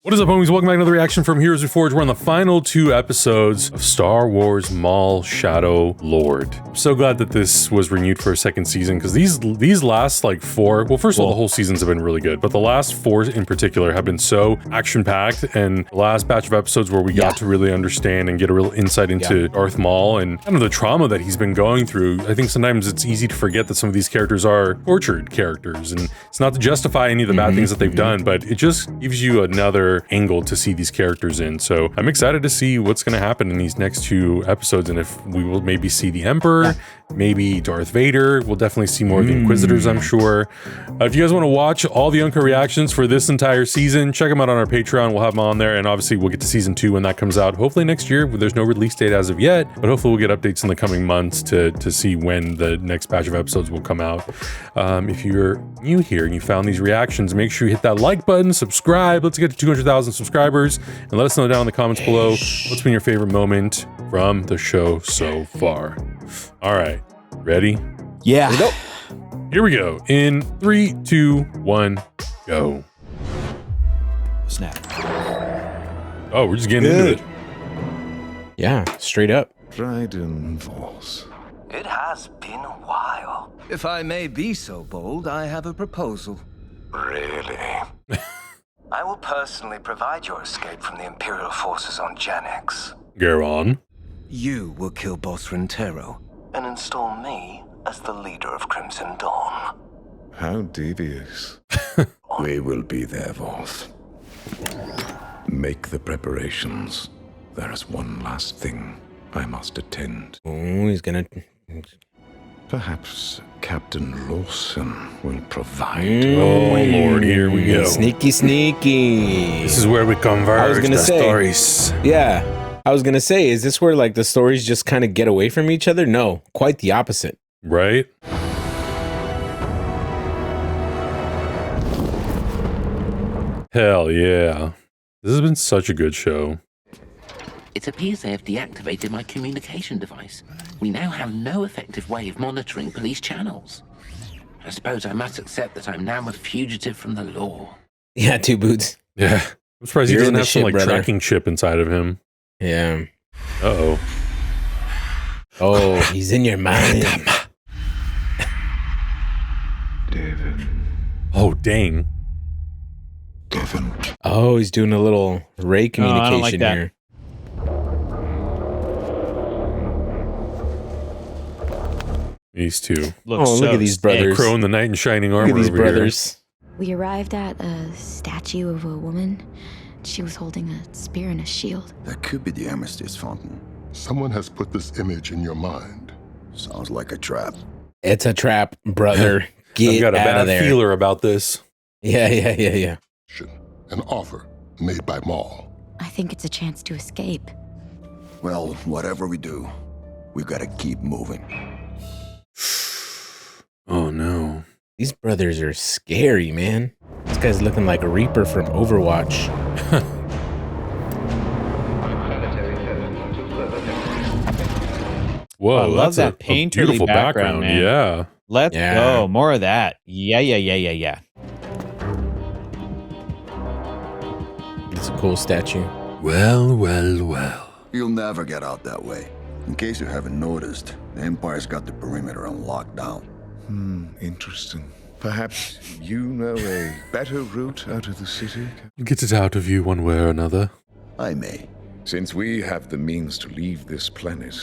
What is up, homies? Welcome back to another reaction from Heroes Reforged. We're on the final 2 episodes of Star Wars Maul Shadow Lord. I'm so glad that this was renewed for a second season, because these last like 4, well, first of all, the whole seasons have been really good, but the last 4 in particular have been so action-packed, and the last batch of episodes where we got to really understand and get a real insight into Darth Maul and kind of the trauma that he's been going through. I think sometimes it's easy to forget that some of these characters are tortured characters, and it's not to justify any of the bad things that they've done, but it just gives you another angle to see these characters in. So I'm excited to see what's going to happen in these next 2 episodes, and if we will maybe see the Emperor, maybe Darth Vader. We'll definitely see more of the Inquisitors, I'm sure. If you guys want to watch all the Uncut reactions for this entire season, check them out on our Patreon. We'll have them on there, and obviously we'll get to season 2 when that comes out, hopefully next year. There's no release date as of yet, but hopefully we'll get updates in the coming months to see when the next batch of episodes will come out. If you're new here and you found these reactions, make sure you hit that like button, subscribe. Let's get to 200,000 subscribers, and let us know down in the comments below what's been your favorite moment from the show so far. All right, ready? Yeah. Here we go. In 3, 2, 1, go. Snap. Oh, we're just getting into it. Yeah, straight up. Dryden Voss. It has been a while. If I may be so bold, I have a proposal. Really? I will personally provide your escape from the Imperial forces on Janix. Garon. You will kill Boss Rentero and install me as the leader of Crimson Dawn. How devious. We will be there, Voss. Make the preparations. There is one last thing I must attend. Oh, he's gonna... Perhaps Captain Lawson will provide. Oh, Lord, here we go. Sneaky, sneaky. This is where we converge. I was gonna say, stories. Yeah, I was gonna say, is this where like the stories just kind of get away from each other? No, quite the opposite. Right? Hell yeah. This has been such a good show. It appears they have deactivated my communication device. We now have no effective way of monitoring police channels. I suppose I must accept that I'm now a fugitive from the law. Yeah, 2 boots. Yeah. I'm surprised he You're doesn't in the have some shit, like brother. tracking chip inside of him. Yeah. Uh-oh. Oh, he's in your mind. David. Oh, dang. Devon. Oh, he's doing a little ray communication I don't like that. here. These two. Looks Oh, look so at these sick. brothers. Crow in the knight in shining armor Look at these over brothers. We arrived at a statue of a woman. She was holding a spear and a shield. That could be the Armistice Fountain. Someone has put this image in your mind. Sounds like a trap. It's a trap, brother. here. I've Get got a out bad of there. feeler about this. Yeah. An offer made by Maul. I think it's a chance to escape. Well, whatever we do, we gotta keep moving. Oh no. These brothers are scary, man. This guy's looking like a Reaper from Overwatch. Whoa, I love that's that a painterly beautiful background, man. Yeah. Let's Yeah. go. More of that. Yeah. It's a cool statue. Well. You'll never get out that way. In case you haven't noticed, the Empire's got the perimeter on lockdown. Interesting. Perhaps you know a better route out of the city? Get it out of you one way or another. I may. Since we have the means to leave this planet,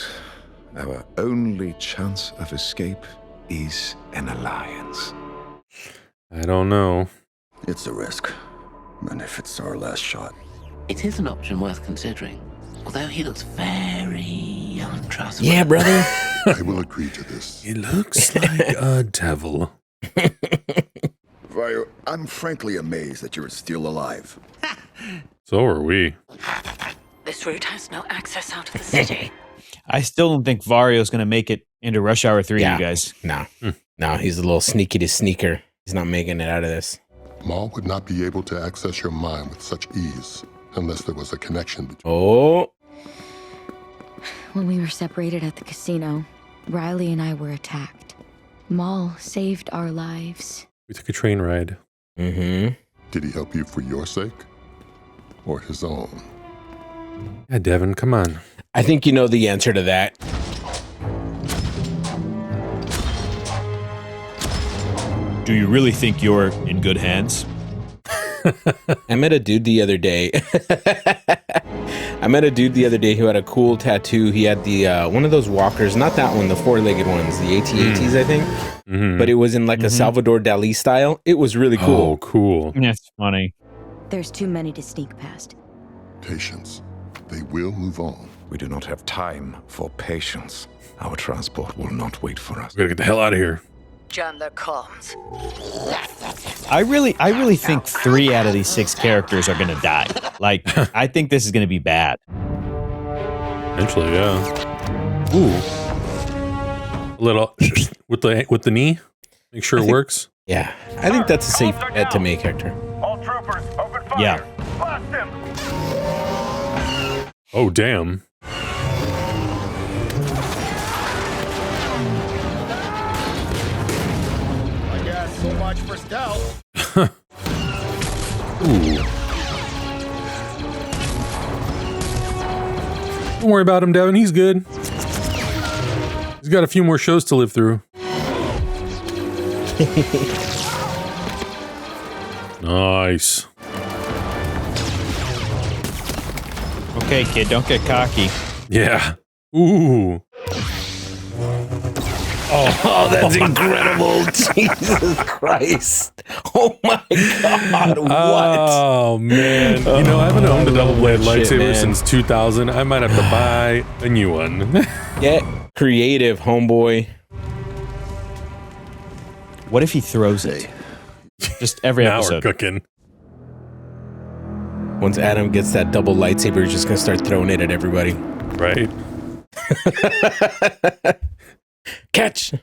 our only chance of escape is an alliance. I don't know. It's a risk. And if it's our last shot. It is an option worth considering, although he looks very untrustworthy. Yeah, brother. I will agree to this. He looks like a devil. Vario, I'm frankly amazed that you're still alive. So are we. This route has no access out of the city. I still don't think Vario's going to make it into Rush Hour 3, Yeah. you guys. No, he's a little sneaky to sneaker. He's not making it out of this. Maul would not be able to access your mind with such ease unless there was a connection between. Oh, When we were separated at the casino, Riley and I were attacked. Maul saved our lives. We took a train ride. mm-hmm. Did he help you for your sake? or his own? Yeah, Devin, come on. I think you know the answer to that. Do you really think you're in good hands? I met a dude the other day. Who had a cool tattoo. He had the one of those walkers, not that one, the four-legged ones, the AT-ATs, I think. But it was in like a Salvador Dali style. It was really cool. Oh, cool. That's funny. There's too many to sneak past. Patience. They will move on. We do not have time for patience. Our transport will not wait for us. We gotta get the hell out of here. Jam their comms. I really think 3 out of these 6 characters are gonna die. Like, I think this is gonna be bad. Eventually, yeah. Ooh. A little with the knee. Make sure it works. Yeah, I think that's a safe bet to make, Hector. All troopers, open fire. Yeah. Blast him. Oh, damn. I guess so much for stealth. Ooh. Don't worry about him, Devin. He's good. He's got a few more shows to live through. Nice. Okay, kid, don't get cocky. Yeah. Ooh. Oh, that's incredible. Jesus Christ. Oh my God. What? Oh, man. You know, I haven't owned a double-bladed lightsaber shit, since 2000. I might have to buy a new one. Get creative, homeboy. What if he throws it? Just every Now episode. we're cooking. Once Adam gets that double lightsaber, he's just going to start throwing it at everybody. Right? Catch.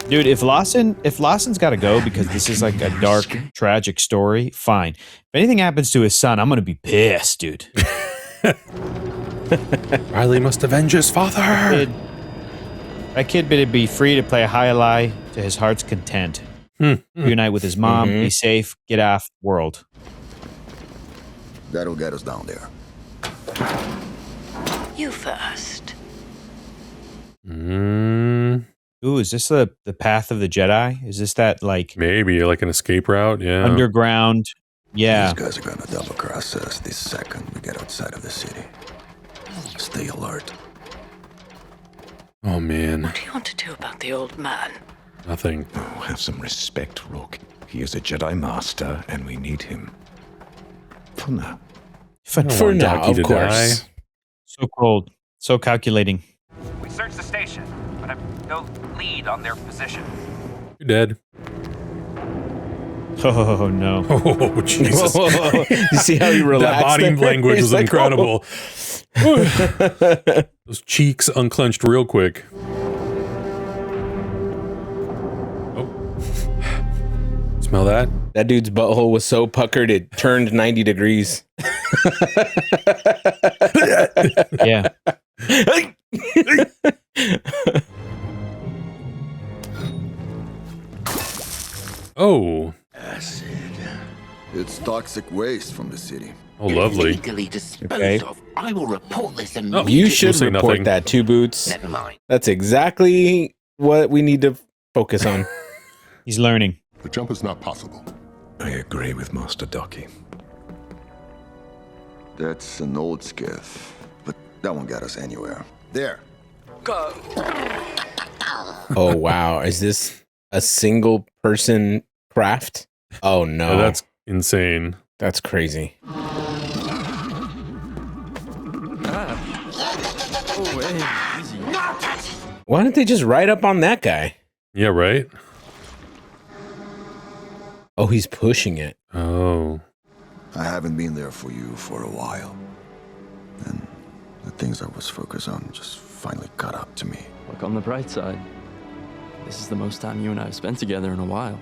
Dude, if Lawson's got to go because this is like a dark, tragic story, fine. If anything happens to his son, I'm going to be pissed, dude. Riley must avenge his father. That kid better be free to play high to his heart's content. Reunite with his mom, be safe, get off world. That'll get us down there. You first. Ooh, is this the path of the Jedi? Is this that like maybe like an escape route? Yeah. Underground. Yeah. These guys are gonna double cross us the second we get outside of the city. Stay alert. Oh man. What do you want to do about the old man? Nothing. Oh, have some respect, Rook. He is a Jedi Master, and we need him. For now. For now, of course. Die. So cold. So calculating. We searched the station, but I've no lead on their position. You're dead. Oh no. Oh Jesus. You see how he relaxed? That body there? language He's was like, incredible. Those cheeks unclenched real quick. Oh. Smell that? That dude's butthole was so puckered it turned 90 degrees. Yeah. Oh. Acid. It's toxic waste from the city. Oh, lovely. Illegally disposed of. I will report this immediately. You should We'll say report nothing. that too, Boots. Never mind. That's exactly what we need to focus on. He's learning. The jump is not possible. I agree with Master Ducky. That's an old skiff, but that won't get us anywhere. There. Go. Oh, wow. Is this a single person craft? Oh, no. Oh, that's insane. That's crazy. Why don't they just ride up on that guy? Yeah, right? Oh, he's pushing it. Oh. I haven't been there for you for a while. And the things I was focused on just finally caught up to me. Look on the bright side. This is the most time you and I have spent together in a while.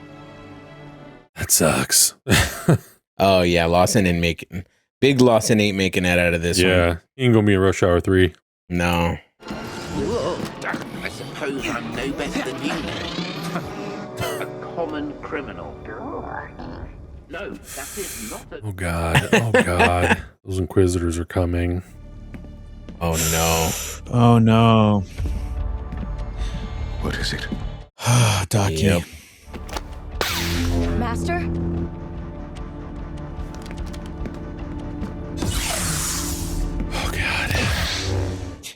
That sucks. Oh, yeah. Lawson ain't making... Big Lawson ain't making that out of this one. Yeah. He ain't gonna be in Rush Hour 3. No. I suppose I'm no better than you then. A common criminal. No, that is not a... Oh god. Oh god. Those Inquisitors are coming. Oh no. Oh no. What is it? Docky. Yep. Master? Oh god.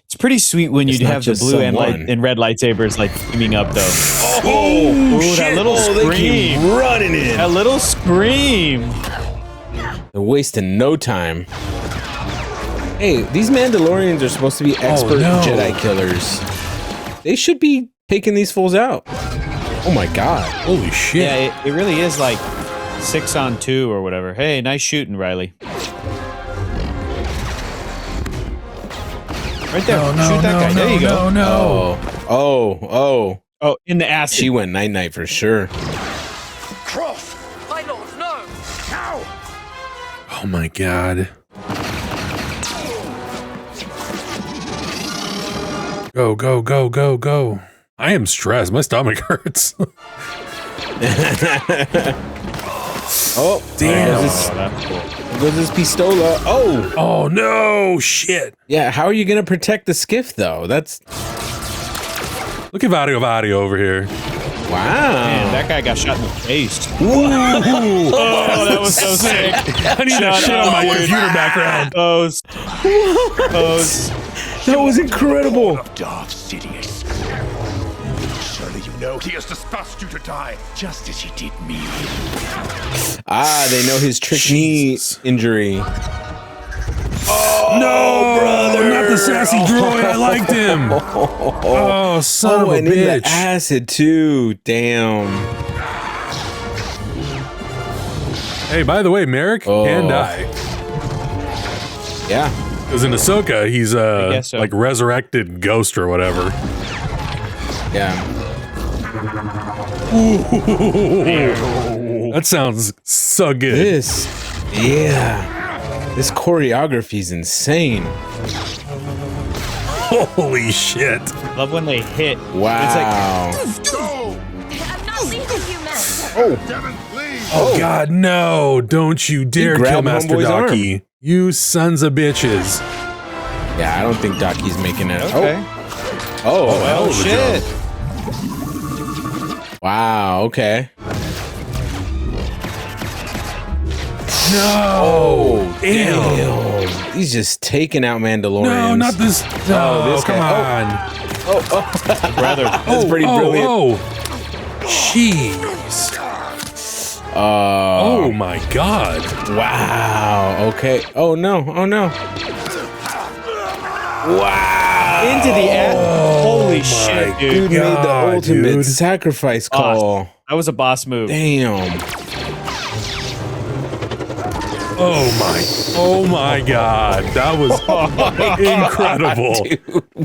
It's pretty sweet when It's you not have the just blue and someone. red lightsabers like teaming up though. Oh, Ooh, that little they scream. keep running in. That little scream. They're wasting no time. Hey, these Mandalorians are supposed to be expert Jedi killers. They should be taking these fools out. Oh my god. Holy shit. Yeah, it really is like 6 on 2 or whatever. Hey, nice shooting, Riley. Right there. Shoot that guy. There you go. Oh, Oh, in the ass. she went night-night for sure. Cross! My lord, no! Now! Oh my god. Go, go, go, go, go. I am stressed. My stomach hurts. Oh, damn. There goes this pistola. Oh! Oh no, shit. Yeah, how are you gonna protect the skiff though? That's... Look at Vario over here. Wow. Man, that guy got shot in the face. Whoa. Oh, that was so sick. I need that shit on my computer background. That was incredible. Darth Sidious. Surely you know he has discussed you to die, just as he did me. Ah, they know his trick knee injury. Oh, no, brother. Not the sassy droid. I liked him. Oh, son of a and in bitch. the acid too. Damn. Hey, by the way, Merrick can die. Yeah. Because in Ahsoka, he's so. like resurrected ghost or whatever. Yeah. Ooh, that sounds so good. This choreography is insane. Holy shit. Love when they hit. Wow. It's like, I'm not leaving you, Master. Oh god, no. Don't you dare kill grabbed Master homeboy's arm. Docky. You sons of bitches. Yeah, I don't think Docky's making it. okay. Oh, shit. Wow, okay. No. Damn. He's just taking out Mandalorians. No, not this. No, this come guy. on. Brother. That's pretty brilliant. Oh, jeez. Oh my god. Wow. Okay. Oh no. Wow. Into the ass. Holy shit, dude. Dude made the God, ultimate dude. sacrifice call. That was a boss move. Damn. Oh my god. That was incredible. Dude,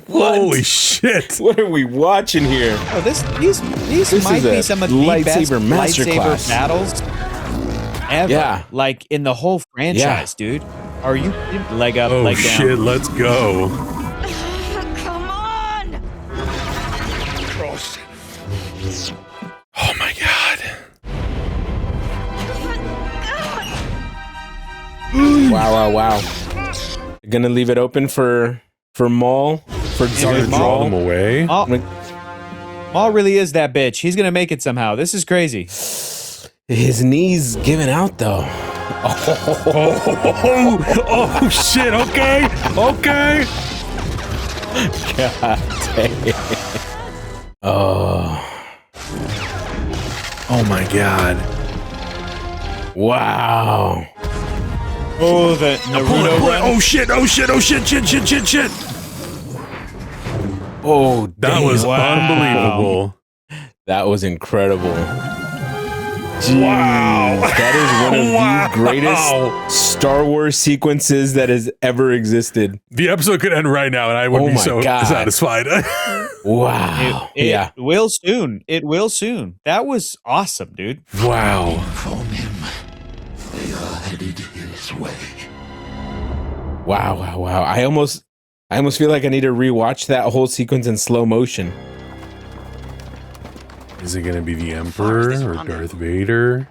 what? Holy shit. What are we watching here? Oh, these This might is be a some of the best lightsaber lightsaber masterclass. battles ever. Yeah. Like in the whole franchise, dude. Are you leg up, Oh leg down? shit, let's go. Come on! Oh my god. Wow. You're gonna leave it open for Maul? For Darth Draw them Maul? away. Maul really is that bitch. He's gonna make it somehow. This is crazy. His knee's giving out though. Oh shit, okay. God dang. Oh my god. Wow. Oh, the Naruto run. Oh shit. Shit. Oh, That was Wow. unbelievable. that was incredible. Wow. That is one of the greatest Star Wars sequences that has ever existed. The episode could end right now and I would Oh be my so God. satisfied. Wow. It will soon. It will soon. That was awesome, dude. Wow. From him, they are headed his way. Wow. I almost feel like I need to rewatch that whole sequence in slow motion. Is it going to be the Emperor or Darth Vader?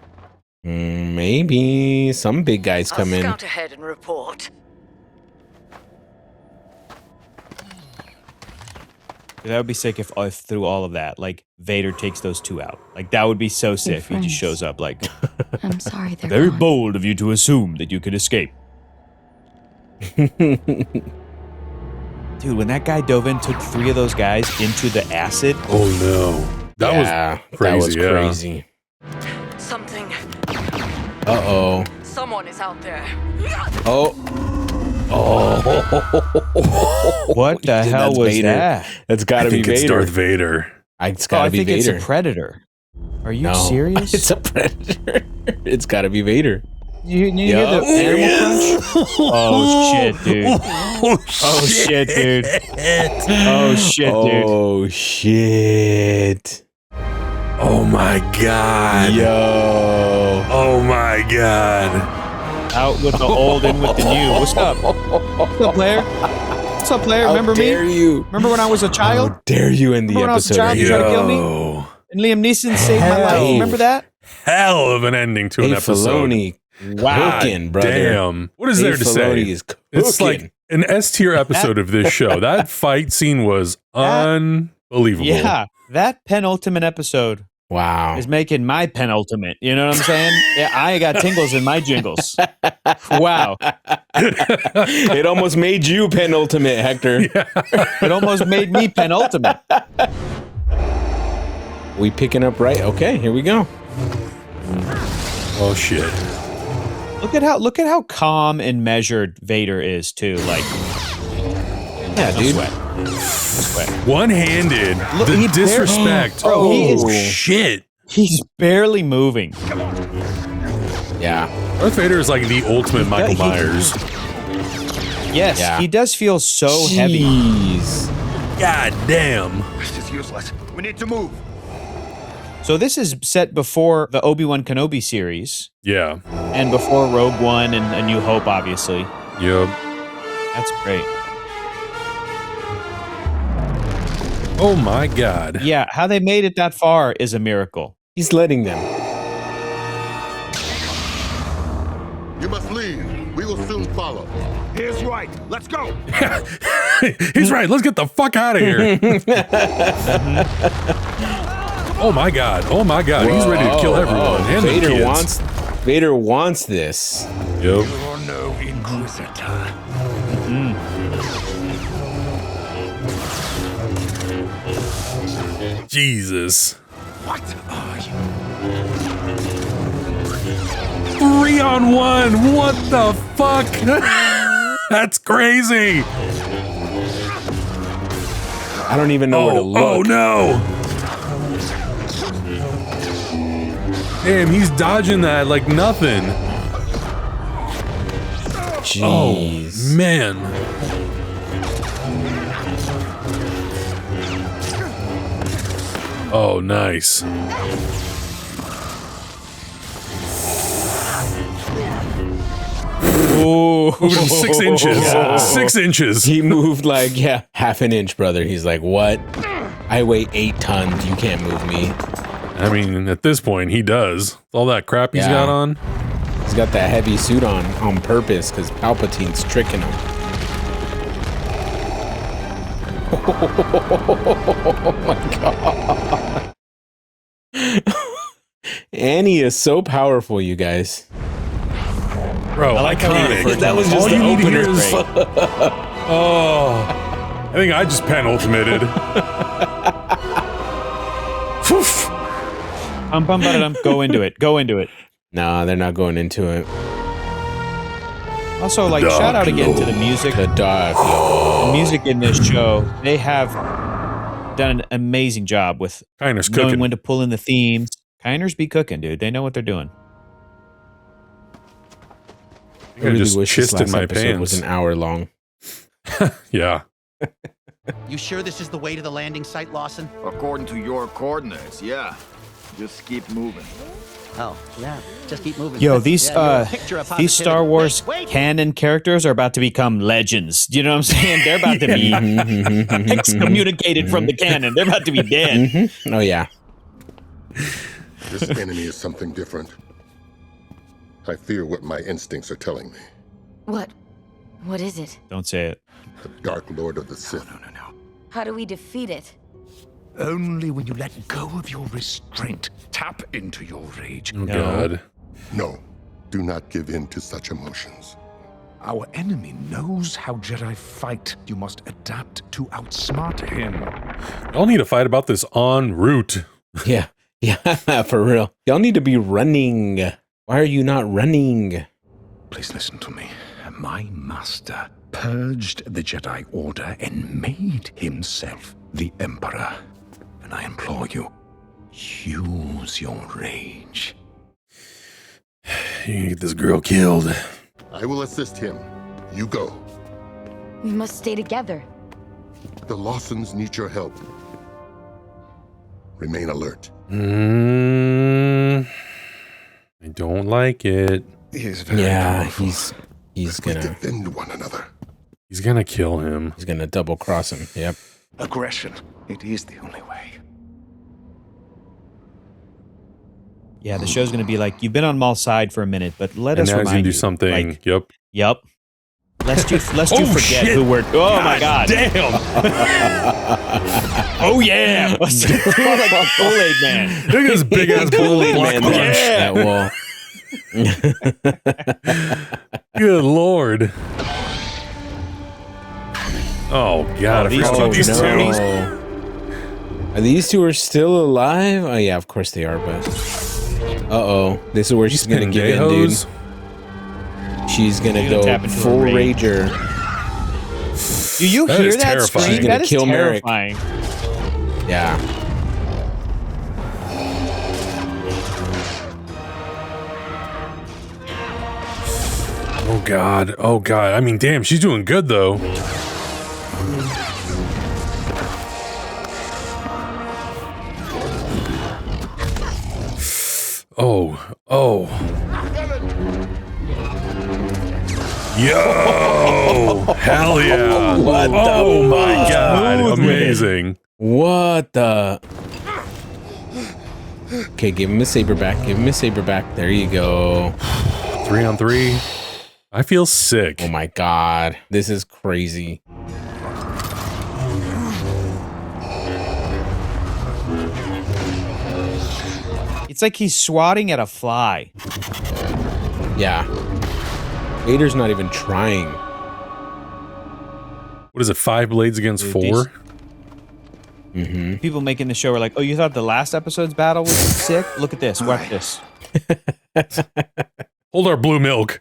Maybe some big guys come in. Scout ahead and report. That would be sick if through all of that, like, Vader takes those two out. Like, that would be so sick. He just shows up like, I'm sorry they're very gone. bold of you to assume that you could escape. Dude, when that guy dove in, took 3 of those guys into the acid. Oh no, that was crazy. That was crazy. Something. Uh-oh. Someone is out there. Oh. What the hell was Vader. that? That's gotta be It's Vader. Darth Vader. It's gotta be I think Vader. it's a predator. Are you No, serious? It's a predator. It's gotta be Vader. You hear the animal crunch? Oh shit, dude. Oh shit, dude. Oh shit, dude. Oh shit. Oh my god. Yo. Oh my god. Out with the old, in with the new. What's up? What's up, player? What's up, player? Remember me? Dare you? Remember when I was a child? How dare you in the Remember when I was a episode? child? You tried to kill me? Yo. And Liam Neeson saved my life. Remember that? Hell of an ending to an episode. Filoni, Wow. cooking, brother. Damn. What is there to say? Filoni is It's like an S tier episode of this show. That fight scene was unbelievable. Yeah, that penultimate episode wow. is making my penultimate. You know what I'm saying? Yeah, I got tingles in my jingles. Wow. It almost made you penultimate, Hector. It almost made me penultimate. We picking up right? Okay, here we go. Oh shit. Look at how calm and measured Vader is too. Like, Yeah, no dude. sweat. No sweat. One-handed. Look, The he disrespect. Bro, he is- shit. He's barely moving. Yeah. Darth Vader is like the ultimate Michael Myers. Yes, Yeah. he does feel so heavy. Jeez. God damn. This is useless. We need to move. So this is set before the Obi-Wan Kenobi series Yeah. and before Rogue One and A New Hope, obviously. Yep. That's great. Oh my god. Yeah, how they made it that far is a miracle. He's letting them. You must leave. We will soon follow. Here's right. Let's go. He's right. Let's get the fuck out of here. Oh my god. Oh my god. He's ready to kill everyone. And the kids. Vader wants this. Yep. You're no Inquisitor. Jesus. What are you? 3-on-1. What the fuck? That's crazy. I don't even know where to look. Oh no. Damn, he's dodging that like nothing. Jeez. Oh, man. Oh, nice. Ooh. Moving 6 inches. 6 inches. He moved like, half an inch, brother. He's like, what? I weigh 8 tons. You can't move me. I mean, at this point, he does. All that crap he's got on. He's got that heavy suit on purpose because Palpatine's tricking him. Oh my god. Annie is so powerful, you guys. Bro, I like that was just all the you need to opener. hear is, oh, I think I just penultimated. Go into it. Go into it. Nah, they're not going into it. Also, like, shout out again to the music. The Dark The music in this show, they have done an amazing job with Kiner's knowing cooking. when to pull in the themes. Kiners be cooking, dude. They know what they're doing. I really just chist in my pants. Was an hour long. Yeah. You sure this is the way to the landing site, Lawson? According to your coordinates, yeah. Just keep moving. Oh, yeah. Just keep moving. Yo, these Yeah, you're a picture of these Star positivity. Wars Wait. canon characters are about to become legends. Do you know what I'm saying? They're about to be excommunicated from the canon. They're about to be dead. Oh yeah. This enemy is something different. I fear what my instincts are telling me. What? What is it? Don't say it. The Dark Lord of the Sith. No. How do we defeat it? Only when you let go of your restraint. Tap into your rage. Oh, God. No, do not give in to such emotions. Our enemy knows how Jedi fight. You must adapt to outsmart him. Y'all need to fight about this en route. Yeah, for real. Y'all need to be running. Why are you not running? Please listen to me. My master purged the Jedi Order and made himself the Emperor. And I implore you, use your rage. You can get this girl killed. I will assist him. You go. We must stay together. The Lawsons need your help. Remain alert. I don't like it. He is very powerful. he's We gonna defend one another. He's gonna kill him. he's gonna double cross him. Yep. Aggression. It is the only way. Yeah, the show's going to be like, you've been on Maul's side for a minute, but let And us now he's gonna remind do you. something. Like, Yep. Lest you forget shit. who we're. Oh my God! Damn. Oh yeah! Let's do like a Kool-Aid man. Look at this big ass Kool-Aid block man punch. that wall. Good Lord. Oh God! I forgot about these two. Are these two still alive? Oh yeah, of course they are. But this is where she's gonna give in, dude. She's gonna go tap into full a rage. rager. Do you That hear is that terrifying. scream? She's gonna That is kill Merrick. terrifying. Yeah. Oh God. Oh God. I mean, damn, she's doing good though. Oh. Yo! Hell yeah! What oh the my fuck? God! Smooth, Amazing. What the? Okay, give him a saber back. Give him a saber back. There you go. 3-on-3. I feel sick. Oh my God. This is crazy. It's like he's swatting at a fly. Yeah. Vader's not even trying. What is it? 5 blades against 4? People making the show are like, "Oh, you thought the last episode's battle was sick? Look at this. Watch this." Hold our blue milk.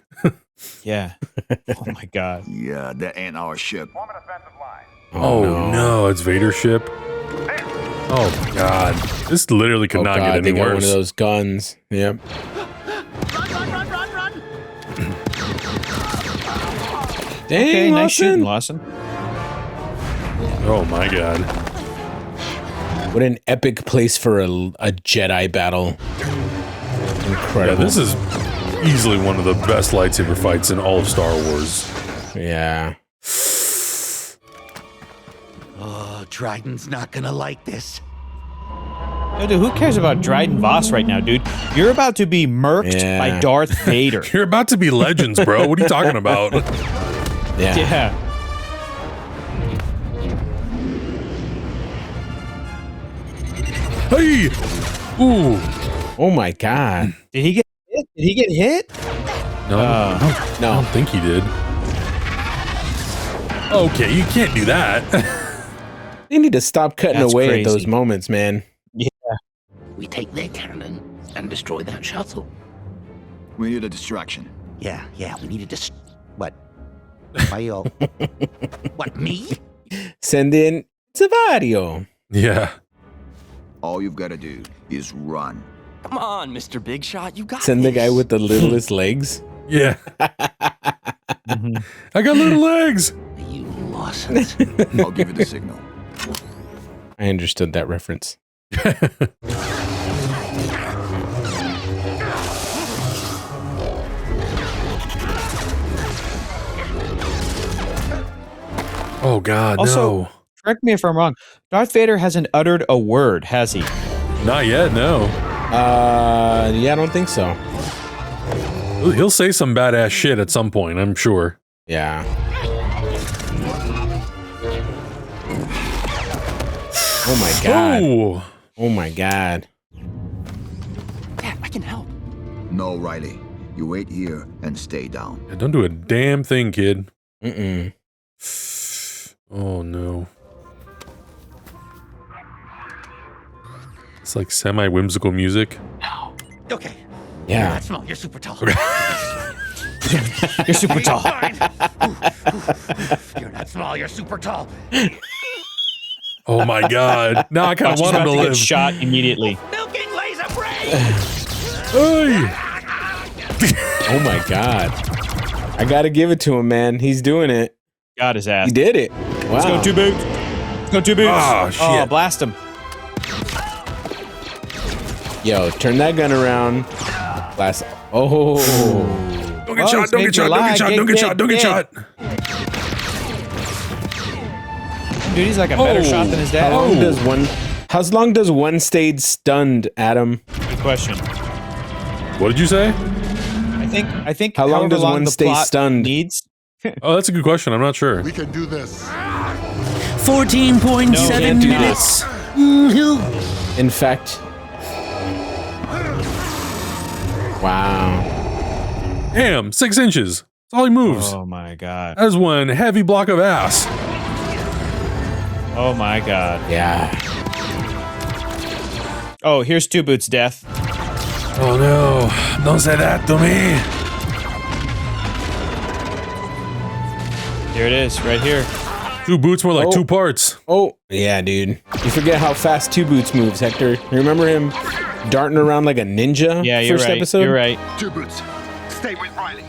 Yeah. Oh my God. Yeah, that ain't our ship. Oh no, it's Vader's ship. Oh God, this literally could not get they any got one worse. of those guns. Yep. Dang, Okay, nice Lawson. shooting, Lawson. Oh my God. What an epic place for a Jedi battle. Yeah, Incredible. this is easily one of the best lightsaber fights in all of Star Wars. Yeah. Oh, Dryden's not gonna like this. No, dude, who cares about Dryden Voss right now, dude? You're about to be murked Yeah. by Darth Vader. You're about to be legends, bro. What are you talking about? Yeah. Yeah. Hey! Ooh. Oh my God. Did he get hit? Did he get hit? No, I don't think he did. Okay, you can't do that. They need to stop cutting That's away crazy. at those moments, man. Yeah. We take their cannon and destroy that shuttle. We need a distraction. Yeah, we need to just. What? Why you all. What, me? Send in Savario. Yeah. All you've got to do is run. Come on, Mr. Big Shot, you got Send the this. guy with the littlest legs. Yeah. I got little legs. You Lawsons. I'll give you the signal. I understood that reference. Oh God, Also, no. correct me if I'm wrong. Darth Vader hasn't uttered a word, has he? Not yet, no. Yeah, I don't think so. He'll say some badass shit at some point, I'm sure. Yeah. Oh my god. Oh, oh my god. Dad, I can help. No, Riley. You wait here and stay down. yeah, don't do a damn thing, kid. Mm-mm. Oh no. It's like semi-whimsical music. No. Okay. Yeah. You're not small. You're super tall. You're super tall. You're not small. You're super tall. Oh my god. Now I kind of She's want him about to to get live. shot immediately. Milking laser brain. Hey! Oh my god. I gotta give it to him, man. He's doing it. Got his ass. He did it. Wow. Let's go 2 boots. Let's go 2 boots. Oh, shit. Oh, blast him. Yo, turn that gun around. Blast. Oh. Don't get shot, don't get shot, don't get shot, don't get shot, don't get shot. Dude, he's like a better shot than his dad. How long does one stay stunned, Adam? Good question. What did you say? I think How long however does one the stay plot stunned? Needs. Oh, that's a good question. I'm not sure. We can do this. 14.7 can't do minutes. In fact. Wow. Damn, 6 inches. That's all he moves. Oh my god. That is one heavy block of ass. Oh my god. Yeah. Oh, here's 2 boots death. Oh no, don't say that to me. Here it is, right here. 2 boots, more like 2 parts. Oh, yeah, dude. You forget how fast 2 boots moves, Hector. You remember him darting around like a ninja? Yeah, you're first right. episode? You're right. 2 boots. Stay with Riley.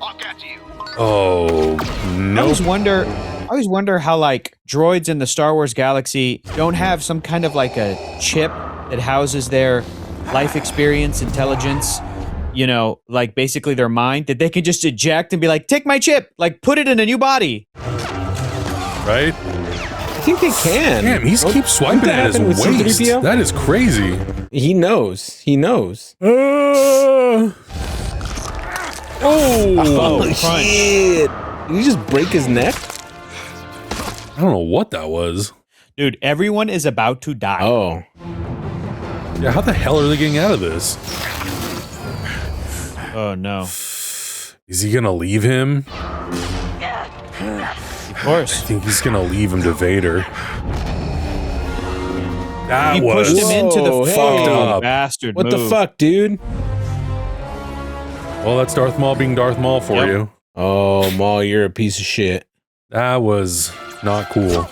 I'll catch you. Oh, I no. always wonder how like droids in the Star Wars galaxy don't have some kind of like a chip that houses their life experience, intelligence, you know, like basically their mind, that they can just eject and be like, take my chip, like put it in a new body. Right? I think they can. Damn, he keeps swiping at his waist. C-3PO? That is crazy. He knows. He knows. Oh, Holy shit. Did he just break his neck? I don't know what that was. Dude, everyone is about to die. Oh. Yeah, how the hell are they getting out of this? Oh no. Is he gonna leave him? Of course. I think he's gonna leave him to Vader. That He was pushed him into the Whoa, fucked up. bastard What move. the fuck, dude? Well, that's Darth Maul being Darth Maul for Yep. you. Oh, Maul, you're a piece of shit. That was not cool.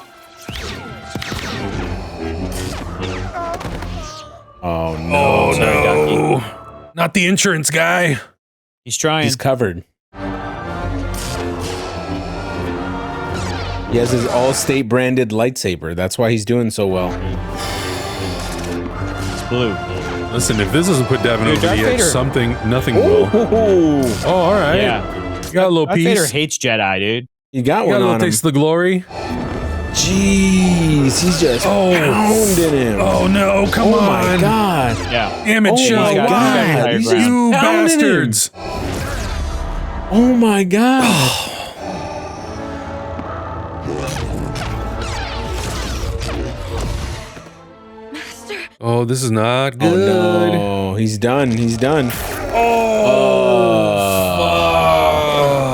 Oh, no. Oh, sorry, no. Not the insurance guy. He's trying. He's covered. He has his All-State branded lightsaber. That's why he's doing so well. It's blue. Listen, if this doesn't put Devin Dude, over the Darth edge, Vader. nothing will. Oh, all right. Yeah. You got a little Darth piece. Vader hates Jedi, dude. You got You got one a little on him. taste of the glory. Jeez, he's just pounding him. Oh no! Come Oh on! my god. Yeah. Damn it, Oh Joe! my God. Why? He's just You pounding him. bastards! Oh my god. Oh, this is not Oh good. no, he's done. He's done.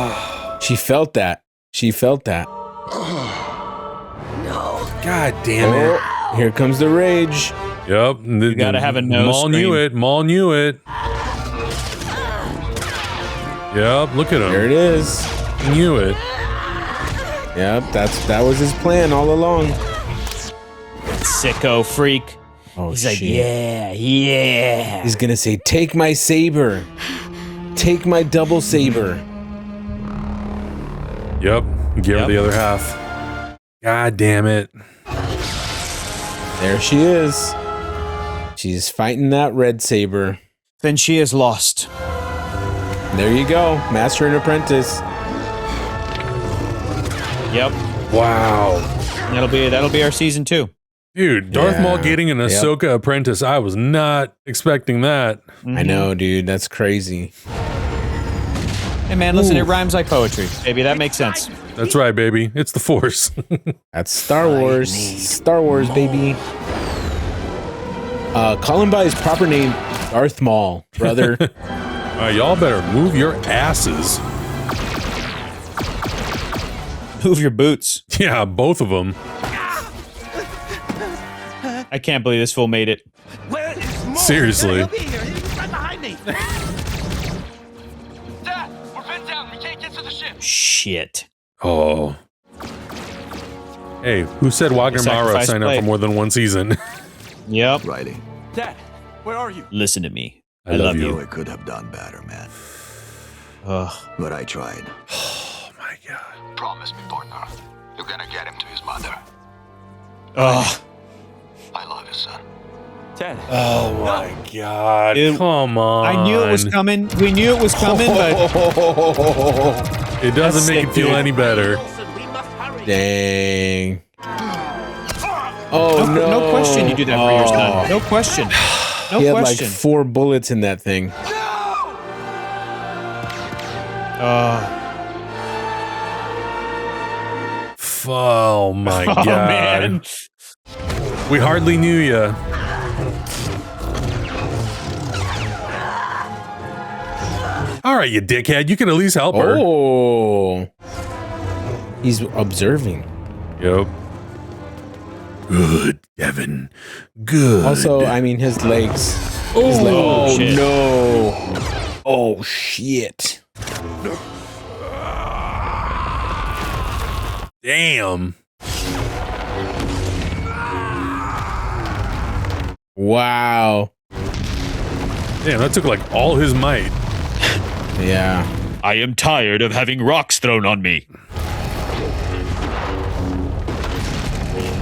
Oh! She felt that. She felt that. God damn it! Oh, here comes the rage. Yep. You gotta have a no Maul knew screen. it. Maul knew it. Yep. Look at him. There it is. He knew it. Yep, that was his plan all along. Sicko freak. Oh, He's shit. like, yeah. He's gonna say, "Take my saber. Take my double saber." Yep. Give her Yep. the other half. God damn it! There she is. She's fighting that red saber. Then she is lost. There you go, master and apprentice. Yep. Wow. That'll be our season 2. Dude, Darth Yeah. Maul getting an Yep. Ahsoka apprentice. I was not expecting that. I know, dude. That's crazy. Hey man, listen, it rhymes like poetry. Maybe that makes sense. That's right, baby. It's the Force. That's Star Wars. Star Wars, baby. Call him by his proper name, Darth Maul, brother. All right, y'all better move your asses. Move your boots. Yeah, both of them. I can't believe this fool made it. Seriously. Dad, we're pinned down. We can't get to the ship. Shit. Oh. Hey, who said Wagner Mara Sacrifice signed up plate. for more than one season? Yep. Riley, Dad, where are you? Listen to me. I love you you. know I could have done better, man. Ugh. But I tried. Oh my god. Promise me, partner. You're gonna get him to his mother. Ugh. I love you, son. Dad. Oh my god. Dude, Come on. I knew it was coming. We knew it was coming, but It doesn't That's make sick, it feel dude. any better. Dang. Oh, no. no question you do that for your son. No question. No He had question. like 4 bullets in that thing. Oh my god. Man. We hardly knew ya. All right, you dickhead. You can at least help her. Oh. He's observing. Yep. Good, Devin. Good. Also, I mean, his legs. Oh, shit. No. Oh, shit. Damn. Wow. Damn, that took like all his might. Yeah. I am tired of having rocks thrown on me.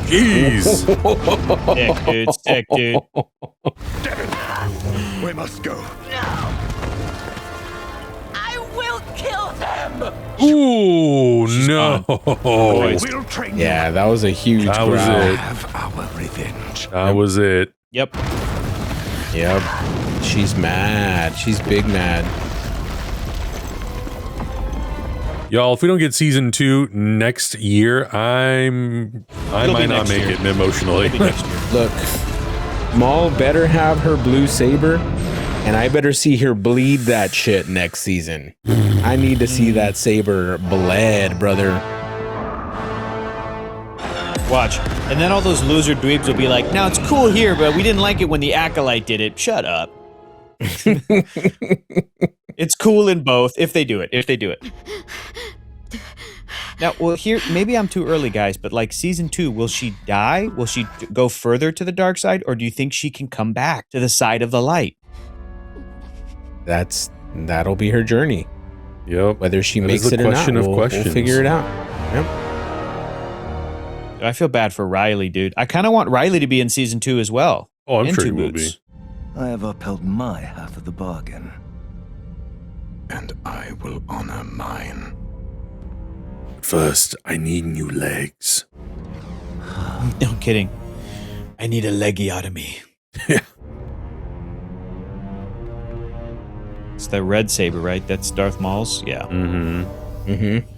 Jeez. Sick, dude. Sick, dude. We must go. I will kill them. Ooh, no. We'll train Yeah, that was a huge That was crowd. it. have our revenge. That was it. Yep. Yep. She's mad. She's big mad. Y'all, if we don't get season 2 next year, I It'll might be not next make year. it emotionally. Maybe next year. Look, Maul better have her blue saber, and I better see her bleed that shit next season. I need to see that saber bled, brother. Watch. And then all those loser dweebs will be like, now it's cool here, but we didn't like it when the Acolyte did it. Shut up. It's cool in both, if they do it. If they do it. Now, well, here, maybe I'm too early, guys, but like season 2, will she die? Will she go further to the dark side? Or do you think she can come back to the side of the light? That'll be her journey. Yep. Whether she That makes is the it or not, question of we'll questions. figure it out. Yep. I feel bad for Riley, dude. I kind of want Riley to be in season 2 as well. Oh, I'm And sure he Two will Boots. be. I have upheld my half of the bargain. And I will honor mine. First, I need new legs. No kidding. I need a legiotomy. Yeah. It's the red saber, right? That's Darth Maul's? Yeah. Mm-hmm. Mm-hmm.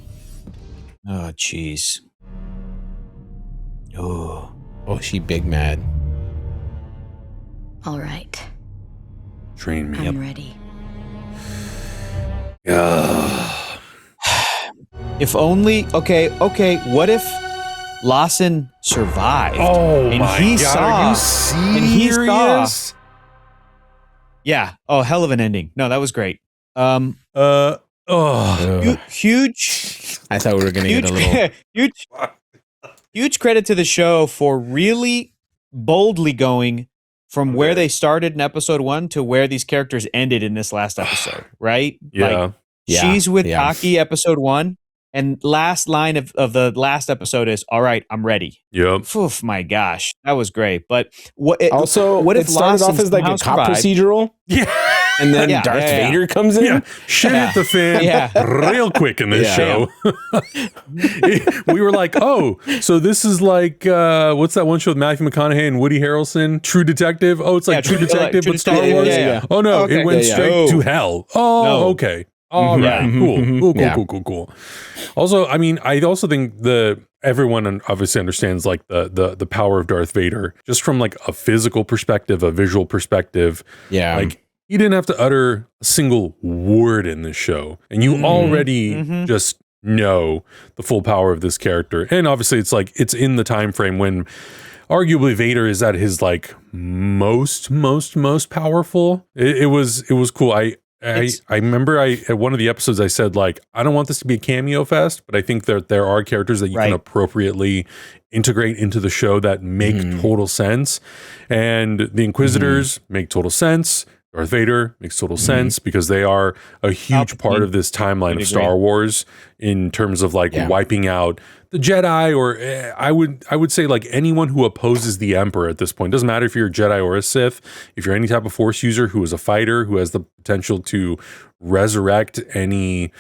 Oh, jeez. Oh. Oh, she big mad. All right. Train me. I'm ready. If only, okay, what if Lawson survived? Oh and my he god, saw, are you and he saw, serious? yeah, oh, hell of an ending. No, that was great. Ugh. Huge, I thought we were gonna get a little. huge credit to the show for really boldly going from where they started in episode 1 to where these characters ended in this last episode, right? Yeah. Like, Yeah, she's with yeah. Taki episode 1, and last line of the last episode is, all right, I'm ready. Yep. Oof, my gosh, that was great. But what Also, what if it started off Lawson as like a somehow cop survived? procedural, Yeah. and then Yeah, Darth yeah, yeah. Vader comes in. Yeah. Shit hit the fan Yeah. real quick in this Yeah. show. We were like, oh, so this is like, what's that one show with Matthew McConaughey and Woody Harrelson? True Detective? Oh, it's like Yeah, True True Detective, True but Star Detective, Wars? yeah, yeah. Oh, no, Okay. it went Yeah, yeah. straight No. to hell. Oh, No. okay. All right, Mhm. cool. Also, I mean, I also think everyone obviously understands like the power of Darth Vader, just from like a physical perspective, a visual perspective. Yeah. Like he didn't have to utter a single word in this show, and you already just know the full power of this character. And obviously, it's like it's in the time frame when arguably Vader is at his like most powerful. It was cool. I remember at one of the episodes I said like I don't want this to be a cameo fest, but I think that there are characters that you can appropriately integrate into the show that make total sense. And the Inquisitors make total sense. Darth Vader makes total sense because they are a huge part of this timeline of Star Wars in terms of like wiping out the Jedi, or I would say like anyone who opposes the Emperor at this point. Doesn't matter if you're a Jedi or a Sith, if you're any type of Force user who is a fighter, who has the potential to resurrect any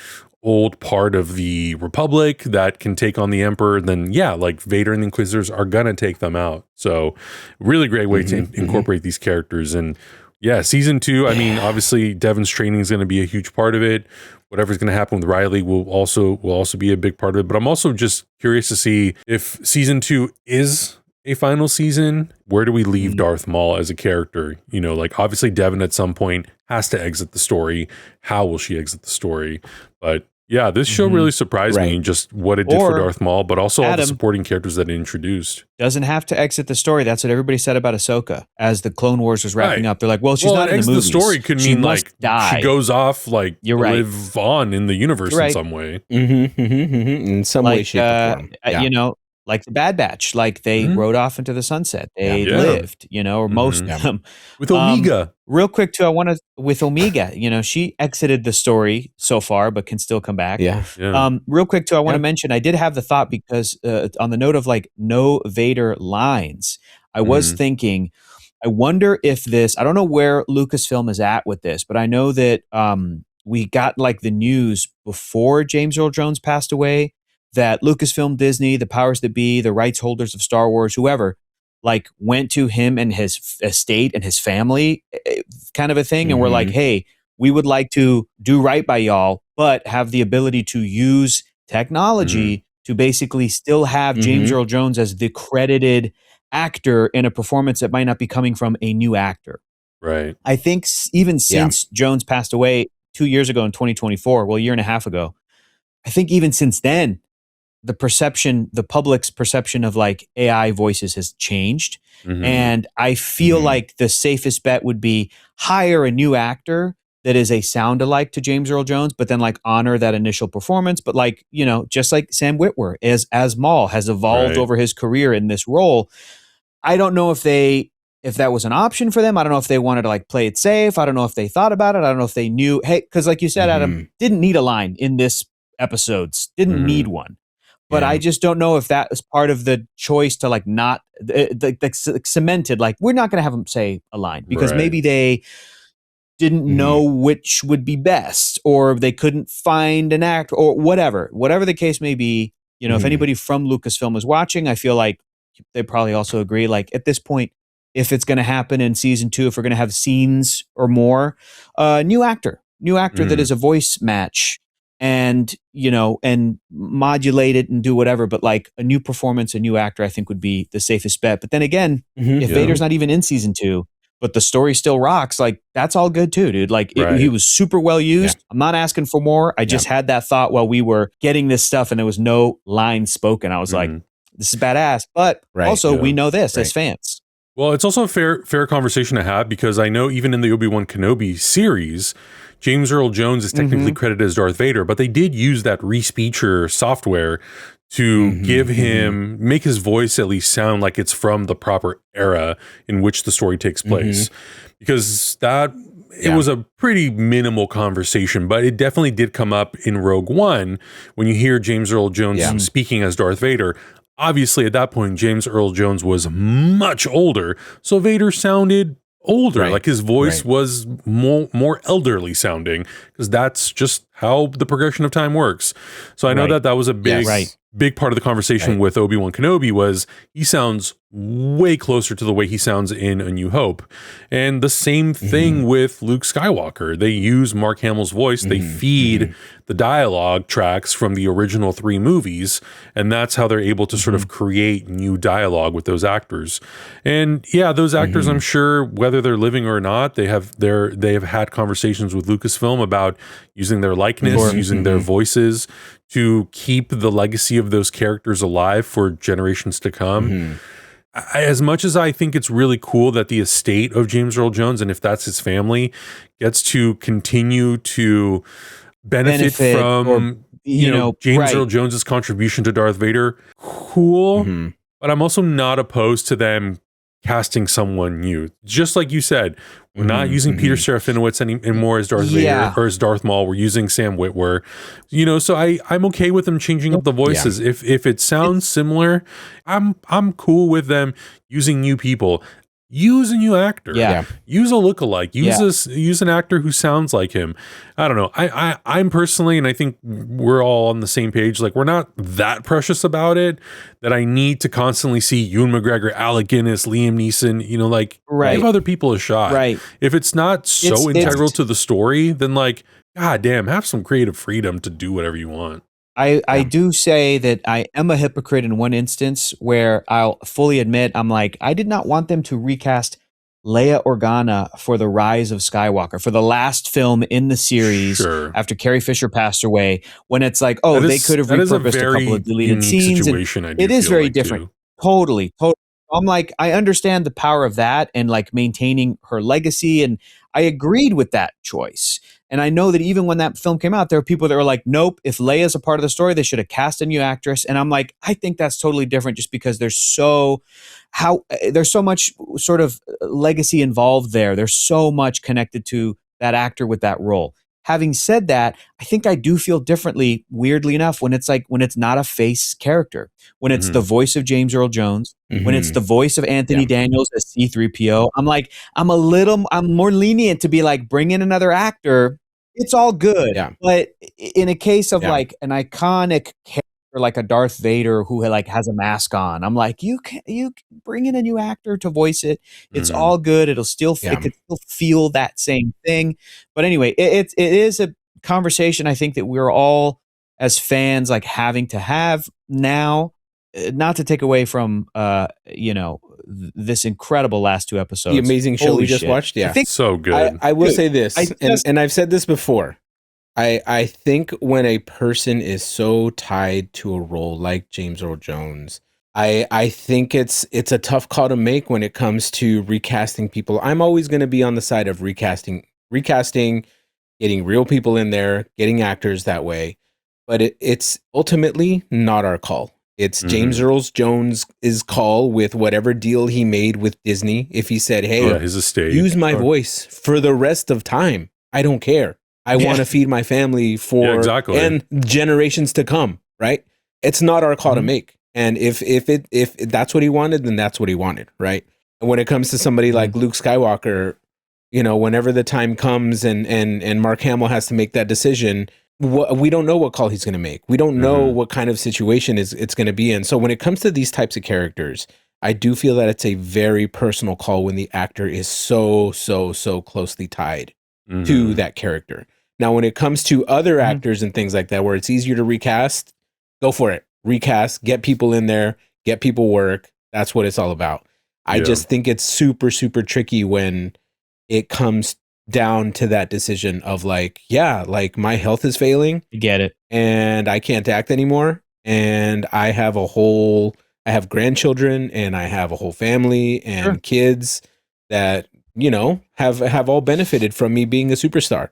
old part of the Republic that can take on the Emperor, then yeah, like Vader and the Inquisitors are gonna take them out. So really great way to incorporate these characters. And yeah, season 2, I mean, obviously Devin's training is going to be a huge part of it. Whatever's going to happen with Riley will also be a big part of it. But I'm also just curious to see if season 2 is a final season. Where do we leave Darth Maul as a character? You know, like obviously Devin at some point has to exit the story. How will she exit the story? But yeah, this show really surprised me, just what it did for Darth Maul, but also all the supporting characters that it introduced. Doesn't have to exit the story. That's what everybody said about Ahsoka as the Clone Wars was wrapping up. They're like, well, she's not in the movies. The story could mean like die. She goes off like live on in the universe in some way. In some way, shape, or form. You know, like the Bad Batch, like they rode off into the sunset. They lived, you know, or most of them. With Omega. Real quick, too, with Omega, you know, she exited the story so far, but can still come back. Real quick, too, I want to mention, I did have the thought because on the note of like no Vader lines, I was thinking, I wonder if this, I don't know where Lucasfilm is at with this, but I know that we got like the news before James Earl Jones passed away that Lucasfilm, Disney, the powers that be, the rights holders of Star Wars, whoever, like went to him and his estate and his family kind of a thing. And we're like, hey, we would like to do right by y'all, but have the ability to use technology to basically still have James Earl Jones as the credited actor in a performance that might not be coming from a new actor. Right. I think even since Jones passed away 2 years ago in 2024, well, a year and a half ago, I think even since then, the public's perception of like AI voices has changed. And I feel like the safest bet would be hire a new actor that is a sound alike to James Earl Jones, but then like honor that initial performance. But like, you know, just like Sam Witwer as Maul has evolved over his career in this role. I don't know if that was an option for them. I don't know if they wanted to like play it safe. I don't know if they thought about it. I don't know if they knew, hey, because like you said, Adam, didn't need a line in this episodes, didn't need one. But I just don't know if that was part of the choice to like not cemented, like we're not going to have them say a line because maybe they didn't know which would be best, or they couldn't find an act, or whatever the case may be. You know, if anybody from Lucasfilm is watching, I feel like they probably also agree, like at this point, if it's going to happen in season 2, if we're going to have scenes or more, new actor that is a voice match, and you know, and modulate it and do whatever, but like a new performance, a new actor, I think would be the safest bet. But then again, if Vader's not even in season 2, but the story still rocks, like that's all good too, dude. Like he was super well used. I'm not asking for more. I just had that thought while we were getting this stuff and there was no line spoken. I was like, this is badass. But also we know this as fans. Well, it's also a fair conversation to have, because I know even in the Obi-Wan Kenobi series, James Earl Jones is technically credited as Darth Vader, but they did use that re-speecher software to give him, make his voice at least sound like it's from the proper era in which the story takes place. Because it was a pretty minimal conversation, but it definitely did come up in Rogue One when you hear James Earl Jones speaking as Darth Vader. Obviously, at that point, James Earl Jones was much older, so Vader sounded older. Like his voice was more elderly sounding, because that's just how the progression of time works. So I know that was a big, big part of the conversation with Obi-Wan Kenobi was he sounds way closer to the way he sounds in A New Hope. And the same thing with Luke Skywalker. They use Mark Hamill's voice. They feed the dialogue tracks from the original 3 movies. And that's how they're able to sort of create new dialogue with those actors. And yeah, those actors, I'm sure, whether they're living or not, they have had conversations with Lucasfilm about using their likeness, using their voices to keep the legacy of those characters alive for generations to come. As much as I think it's really cool that the estate of James Earl Jones, and if that's his family, gets to continue to benefit from James Earl Jones's contribution to Darth Vader, cool. But I'm also not opposed to them casting someone new. Just like you said, we're not using Peter Serafinowicz anymore as Darth Vader or as Darth Maul. We're using Sam Witwer. So I'm okay with them changing up the voices. If it sounds similar, I'm cool with them using new people. Use a new actor. Use a lookalike. Use an actor who sounds like him. I don't know. I'm personally, and I think we're all on the same page, like we're not that precious about it that I need to constantly see Ewan McGregor, Alec Guinness, Liam Neeson, give other people a shot. If it's not so integral to the story, then God damn, have some creative freedom to do whatever you want. I do say that I am a hypocrite in one instance where I'll fully admit I'm like, I did not want them to recast Leia Organa for The Rise of Skywalker, for the last film in the series after Carrie Fisher passed away, when it's like, they could have repurposed a couple of deleted scenes. It is very different. Totally. I'm like, I understand the power of that and maintaining her legacy. And I agreed with that choice. And I know that even when that film came out, there were people that were like, nope, if Leia's a part of the story, they should have cast a new actress. And I'm like, I think that's totally different just because there's so much sort of legacy involved there. There's so much connected to that actor with that role. Having said that, I think I do feel differently, weirdly enough, when it's not a face character, when it's the voice of James Earl Jones, when it's the voice of Anthony Daniels as C-3PO. I'm more lenient to be like, bring in another actor. It's all good. But in a case of an iconic character like a Darth Vader who has a mask on, I'm like, you bring in a new actor to voice it. It's all good. It could still feel that same thing. But anyway, it is a conversation I think that we're all as fans having to have now, not to take away from this incredible last 2 episodes. The amazing show we just watched. Yeah. So good. I will say this, and I've said this before. I think when a person is so tied to a role like James Earl Jones, I think it's a tough call to make when it comes to recasting people. I'm always going to be on the side of recasting, getting real people in there, getting actors that way. But it's ultimately not our call. It's James Earl Jones' call with whatever deal he made with Disney. If he said, hey, his estate, use my voice for the rest of time, I don't care. I want to feed my family and generations to come, right? It's not our call to make. And if that's what he wanted, then that's what he wanted, right? And when it comes to somebody like Luke Skywalker, whenever the time comes and Mark Hamill has to make that decision, we don't know what call he's going to make. We don't know what kind of situation it's going to be in. So when it comes to these types of characters, I do feel that it's a very personal call when the actor is so closely tied to that character. Now, when it comes to other actors and things like that, where it's easier to recast, go for it. Recast, get people in there, get people work. That's what it's all about. I just think it's super, super tricky when it comes down to that decision of my health is failing. You get it. And I can't act anymore. And I have grandchildren and I have a whole family and kids that, have all benefited from me being a superstar.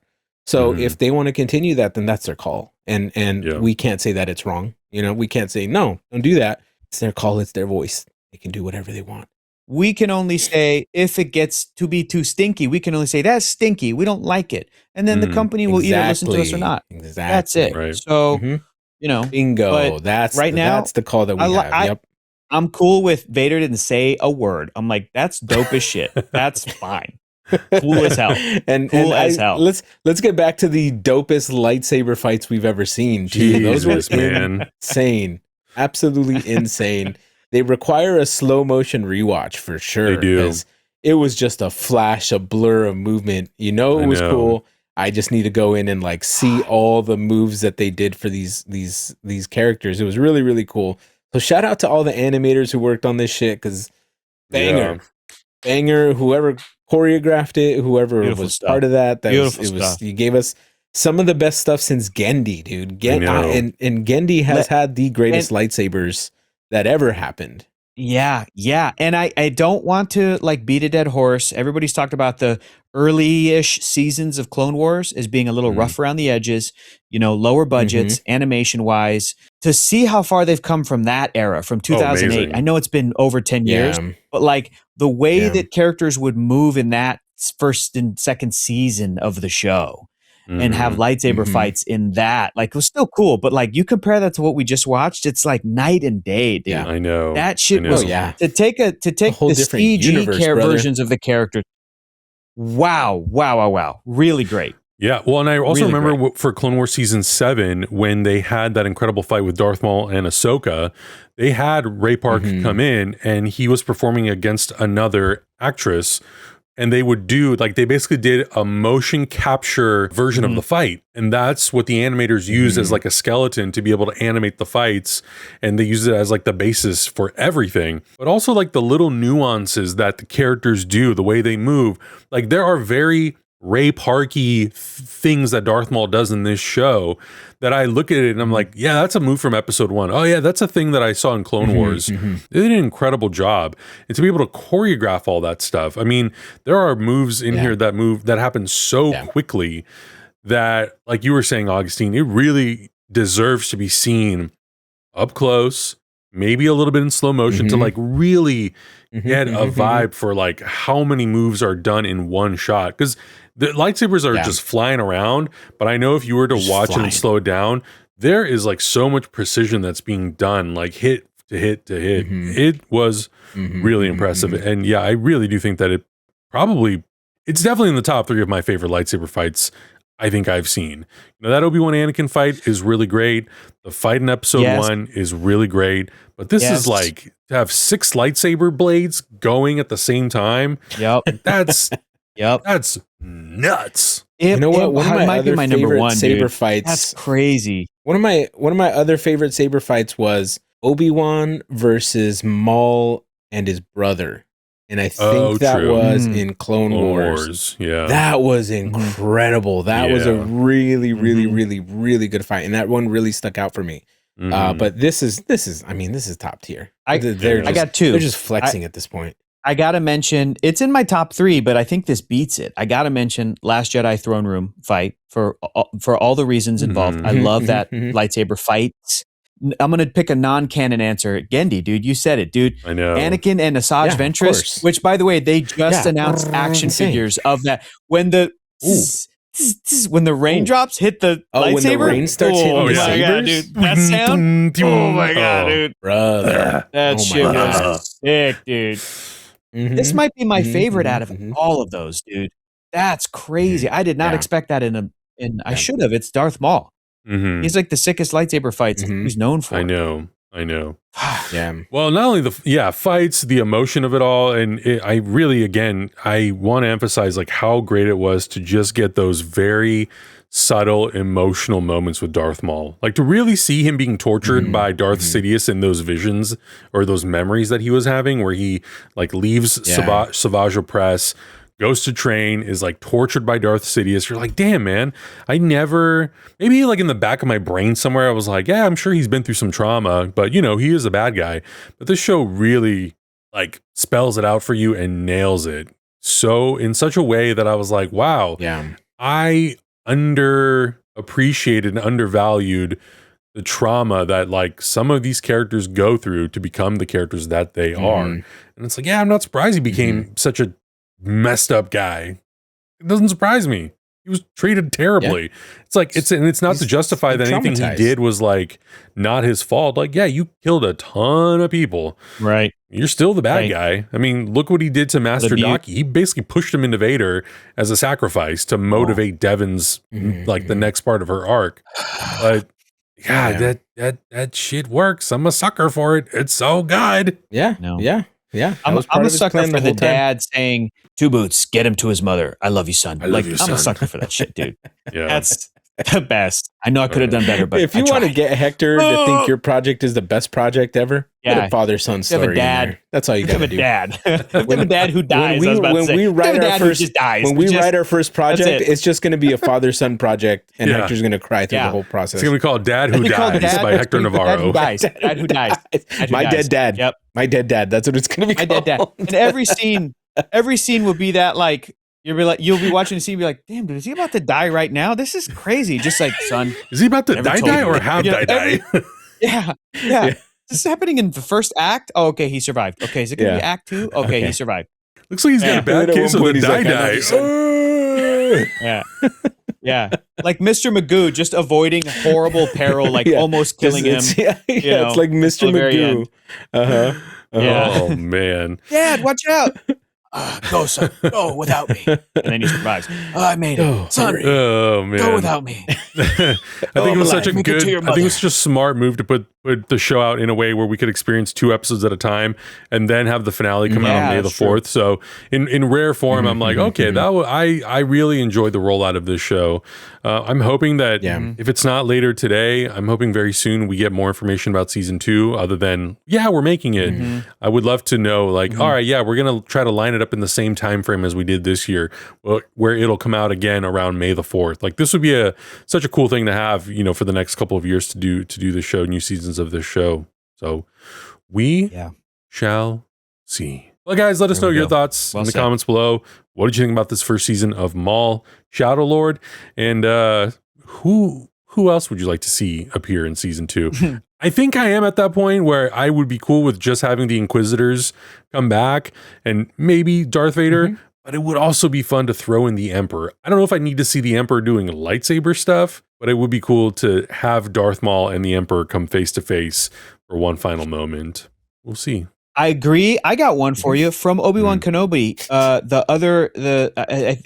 So if they want to continue that, then that's their call. And we can't say that it's wrong. We can't say, no, don't do that. It's their call. It's their voice. They can do whatever they want. We can only say, if it gets to be too stinky, we can only say, that's stinky. We don't like it. And then the company will either listen to us or not. Exactly. That's it. Right. So, bingo. That's the call that we have. Yep. I'm cool with Vader didn't say a word. I'm like, that's dope as shit. That's fine. Cool as hell. Let's get back to the dopest lightsaber fights we've ever seen. Those were insane. Absolutely insane. They require a slow motion rewatch for sure. They do. It was just a flash, a blur of movement. It was cool. I just need to go in and like see all the moves that they did for these characters. It was really, really cool. So shout out to all the animators who worked on this shit, because banger, whoever choreographed it, whoever Beautiful was stuff. part of that. Stuff. You gave us some of the best stuff since Gendy, dude. And Gendy has had the greatest lightsabers that ever happened. Yeah. And I don't want to like beat a dead horse. Everybody's talked about the early-ish seasons of Clone Wars as being a little rough around the edges, lower budgets, animation-wise. To see how far they've come from that era, from 2008. I know it's been over 10 years, but like the way that characters would move in that first and second season of the show and have lightsaber fights in that, like, it was still cool, but like you compare that to what we just watched, it's like night and day, dude. Yeah, I know. That shit was to take the CG versions of the characters. Wow. Really great. Yeah, well, and I also remember for Clone Wars Season 7, when they had that incredible fight with Darth Maul and Ahsoka, they had Ray Park come in, and he was performing against another actress, and they would do, like, they basically did a motion capture version of the fight, and that's what the animators used as, like, a skeleton to be able to animate the fights, and they use it as, like, the basis for everything. But also, like, the little nuances that the characters do, the way they move, like, there are very Ray Parky things that Darth Maul does in this show that I look at it and I'm like, yeah, that's a move from episode 1. Oh yeah, that's a thing that I saw in Clone Wars. They did an incredible job. And to be able to choreograph all that stuff. I mean, there are moves in here that happen so quickly that, like you were saying, Augustine, it really deserves to be seen up close, maybe a little bit in slow motion to like really get a vibe for like how many moves are done in one shot. Because the lightsabers are just flying around, but I know if you were to watch it and slow it down, there is like so much precision that's being done, like hit to hit to hit. It was really impressive. And yeah, I really do think that it's definitely in the top 3 of my favorite lightsaber fights I think I've seen. That Obi-Wan Anakin fight is really great. The fight in episode 1 is really great. But this is like to have 6 lightsaber blades going at the same time. That's nuts. You know what? One of my other favorite saber fights. That's crazy. One of my other favorite saber fights was Obi-Wan versus Maul and his brother. And I think that was in Clone Wars. Yeah. That was incredible. That was a really, really, really, really good fight. And that one really stuck out for me. But this is top tier. I got 2. They're just flexing at this point. I gotta mention, it's in my top 3, but I think this beats it. I gotta mention Last Jedi Throne Room fight for all the reasons involved. I love that lightsaber fight. I'm gonna pick a non-canon answer. Gendy, dude, you said it, dude. I know. Anakin and Asajj Ventress, which, by the way, they just announced action figures of that. When the raindrops hit the lightsaber, when the rain starts hitting the sabers, God, dude, that sound. Oh my god, dude, brother, that shit was sick, dude. This might be my favorite out of all of those, dude. That's crazy. I did not expect that in I should have. It's Darth Maul. He's like the sickest lightsaber fights he's known for. I know. Yeah. Well, not only the fights, the emotion of it all, and I really, again, I want to emphasize like how great it was to just get those very subtle emotional moments with Darth Maul. Like to really see him being tortured by Darth Sidious in those visions or those memories that he was having, where he like leaves Savage Opress, goes to train, is like tortured by Darth Sidious. You're like, damn, man, maybe like in the back of my brain somewhere, I was like, yeah, I'm sure he's been through some trauma, but he is a bad guy. But this show really like spells it out for you and nails it so in such a way that I was like, wow, I underappreciated and undervalued the trauma that like some of these characters go through to become the characters that they are. And it's like, yeah, I'm not surprised he became such a messed up guy. It doesn't surprise me. He was treated terribly. It's like it's not to justify that anything he did was like not his fault. Like, yeah, you killed a ton of people. Right. You're still the bad guy. I mean, look what he did to Master Daki. He basically pushed him into Vader as a sacrifice to motivate Devon's like the next part of her arc. But God, that shit works. I'm a sucker for it. It's so good. Yeah. No. Yeah. I'm a sucker for the dad saying, "Two Boots, get him to his mother. I love you, son." I'm a sucker for that shit, dude. Yeah. That's the best. I know I could have done better, but if you want to get Hector to think your project is the best project ever, put a father-son story in there. That's all you got to do. Have a dad who dies. When we write our first project, it's just going to be a father-son project, and Hector's going to cry through the whole process. It's going to be called Dad Who Dies by Hector Navarro. Dad Who Dies. My dead dad. Yep. My dead dad. That's what it's going to be called. My dead dad. And every scene will be that like. You'll be watching the scene and be like, damn, dude, is he about to die right now? This is crazy. Just like, son. Is he about to die or have die? Yeah. Is this happening in the first act? Oh, okay, he survived. Okay, is it going to be act 2? Okay, he survived. Looks like he's got a bad case of the die. Yeah. Like Mr. Magoo just avoiding horrible peril, like almost killing him. It's like Mr. Magoo. Oh, man. Dad, watch out. Go, son. Go without me. And then he survives. I made it. Son, oh, man. Go without me. I think it was such a good, I think it was just a smart move to put the show out in a way where we could experience 2 episodes at a time and then have the finale come out on May the 4th. So in rare form, I'm like, okay, I really enjoyed the rollout of this show. I'm hoping that if it's not later today, I'm hoping very soon we get more information about season 2 other than, we're making it. I would love to know like, all right, we're going to try to line it up in the same time frame as we did this year, where it'll come out again around May the 4th. Like this would be such a cool thing to have, for the next couple of years to do the show, new seasons of this show. So we shall see. Well, guys, let us know your thoughts in the comments below. What did you think about this first season of Maul, Shadow Lord, and who else would you like to see appear in season 2? I think I am at that point where I would be cool with just having the Inquisitors come back and maybe Darth Vader, but it would also be fun to throw in the Emperor. I don't know if I need to see the Emperor doing lightsaber stuff, but it would be cool to have Darth Maul and the Emperor come face to face for one final moment. We'll see. I agree. I got one for you from Obi-Wan Kenobi.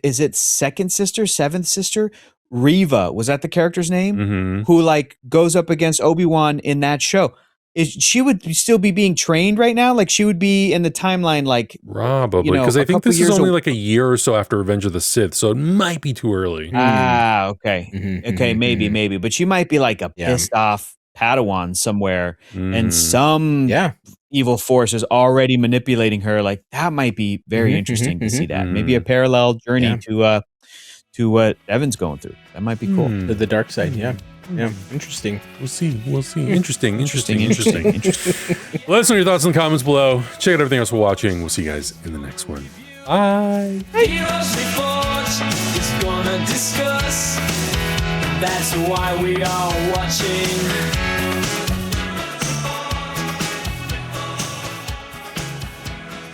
Is it second sister, seventh sister? Reva, was that the character's name? Who like goes up against Obi-Wan in that show. She would still be being trained right now? Like she would be in the timeline like probably, because I think this is only like a year or so after Revenge of the Sith, so it might be too early. Okay. Okay, maybe. But she might be like a pissed off Padawan somewhere and some evil force is already manipulating her. Like that might be very interesting to see that. Maybe a parallel journey to what Evan's going through. That might be cool. To the dark side, interesting. We'll see. Interesting. Let us know your thoughts in the comments below. Check out everything else we're watching. We'll see you guys in the next one. Bye. Heroes Reforged is gonna discuss. That's why we are watching.